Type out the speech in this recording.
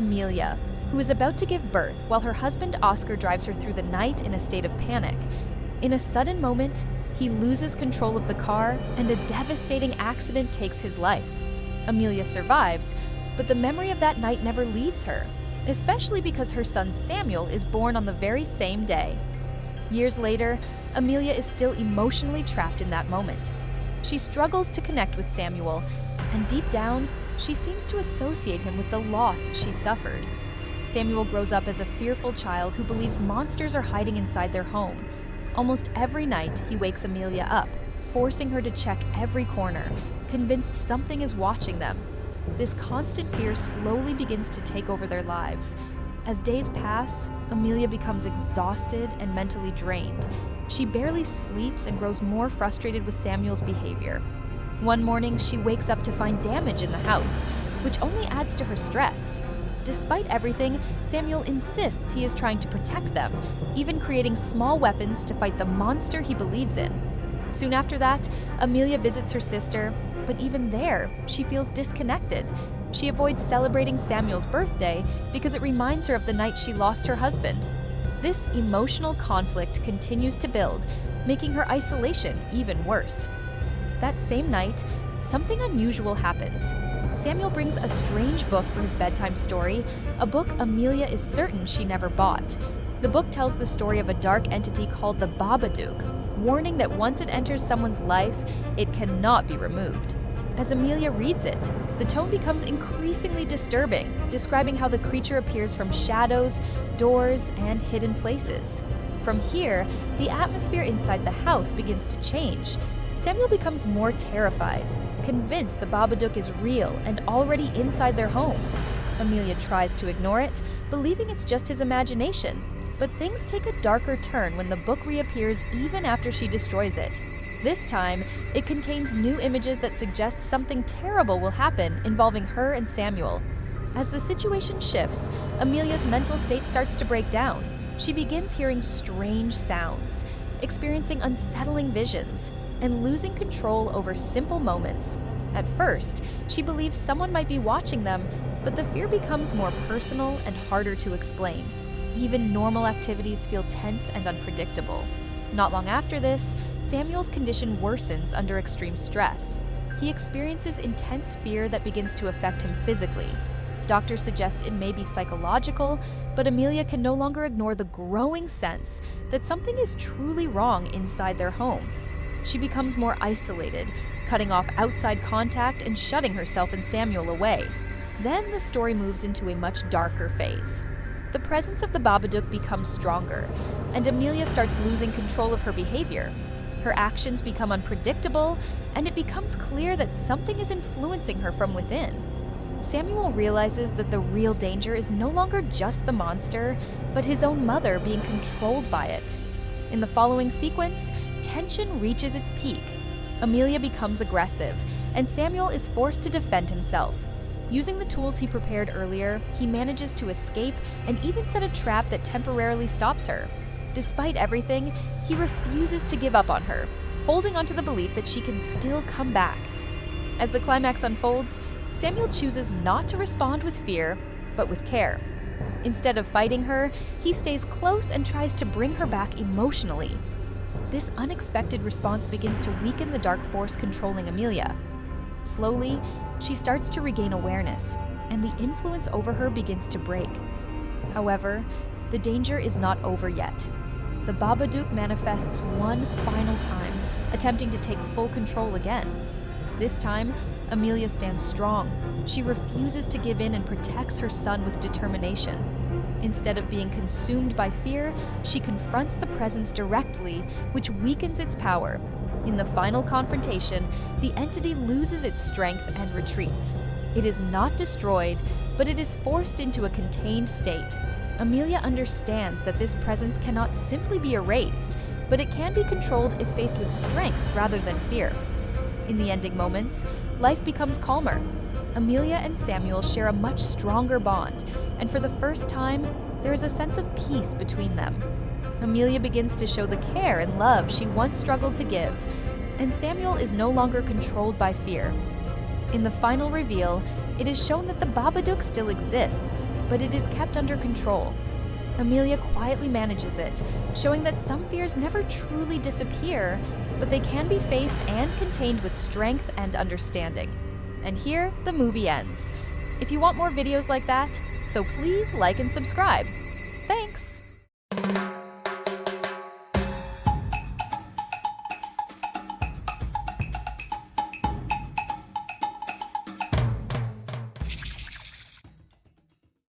Amelia, who is about to give birth while her husband Oscar drives her through the night in a state of panic. In a sudden moment, he loses control of the car and a devastating accident takes his life. Amelia survives, but the memory of that night never leaves her, especially because her son Samuel is born on the very same day. Years later, Amelia is still emotionally trapped in that moment. She struggles to connect with Samuel, and deep down, she seems to associate him with the loss she suffered. Samuel grows up as a fearful child who believes monsters are hiding inside their home. Almost every night, he wakes Amelia up, forcing her to check every corner, convinced something is watching them. This constant fear slowly begins to take over their lives. As days pass, Amelia becomes exhausted and mentally drained. She barely sleeps and grows more frustrated with Samuel's behavior. One morning, she wakes up to find damage in the house, which only adds to her stress. Despite everything, Samuel insists he is trying to protect them, even creating small weapons to fight the monster he believes in. Soon after that, Amelia visits her sister, but even there, she feels disconnected. She avoids celebrating Samuel's birthday because it reminds her of the night she lost her husband. This emotional conflict continues to build, making her isolation even worse. That same night, something unusual happens. Samuel brings a strange book for his bedtime story, a book Amelia is certain she never bought. The book tells the story of a dark entity called the Babadook, warning that once it enters someone's life, it cannot be removed. As Amelia reads it, the tone becomes increasingly disturbing, describing how the creature appears from shadows, doors, and hidden places. From here, the atmosphere inside the house begins to change. Samuel becomes more terrified, convinced the Babadook is real and already inside their home. Amelia tries to ignore it, believing it's just his imagination. But things take a darker turn when the book reappears even after she destroys it. This time, it contains new images that suggest something terrible will happen involving her and Samuel. As the situation shifts, Amelia's mental state starts to break down. She begins hearing strange sounds, experiencing unsettling visions, and losing control over simple moments. At first, she believes someone might be watching them, but the fear becomes more personal and harder to explain. Even normal activities feel tense and unpredictable. Not long after this, Samuel's condition worsens under extreme stress. He experiences intense fear that begins to affect him physically. Doctors suggest it may be psychological, but Amelia can no longer ignore the growing sense that something is truly wrong inside their home. She becomes more isolated, cutting off outside contact and shutting herself and Samuel away. Then the story moves into a much darker phase. The presence of the Babadook becomes stronger, and Amelia starts losing control of her behavior. Her actions become unpredictable, and it becomes clear that something is influencing her from within. Samuel realizes that the real danger is no longer just the monster, but his own mother being controlled by it. In the following sequence, tension reaches its peak. Amelia becomes aggressive, and Samuel is forced to defend himself. Using the tools he prepared earlier, he manages to escape and even set a trap that temporarily stops her. Despite everything, he refuses to give up on her, holding onto the belief that she can still come back. As the climax unfolds, Samuel chooses not to respond with fear, but with care. Instead of fighting her, he stays close and tries to bring her back emotionally. This unexpected response begins to weaken the dark force controlling Amelia. Slowly, she starts to regain awareness, and the influence over her begins to break. However, the danger is not over yet. The Babadook manifests one final time, attempting to take full control again. This time, Amelia stands strong. She refuses to give in and protects her son with determination. Instead of being consumed by fear, she confronts the presence directly, which weakens its power. In the final confrontation, the entity loses its strength and retreats. It is not destroyed, but it is forced into a contained state. Amelia understands that this presence cannot simply be erased, but it can be controlled if faced with strength rather than fear. In the ending moments, life becomes calmer. Amelia and Samuel share a much stronger bond, and for the first time, there is a sense of peace between them. Amelia begins to show the care and love she once struggled to give, and Samuel is no longer controlled by fear. In the final reveal, it is shown that the Babadook still exists, but it is kept under control. Amelia quietly manages it, showing that some fears never truly disappear, but they can be faced and contained with strength and understanding. And here, the movie ends. If you want more videos like that, so please like and subscribe. Thanks!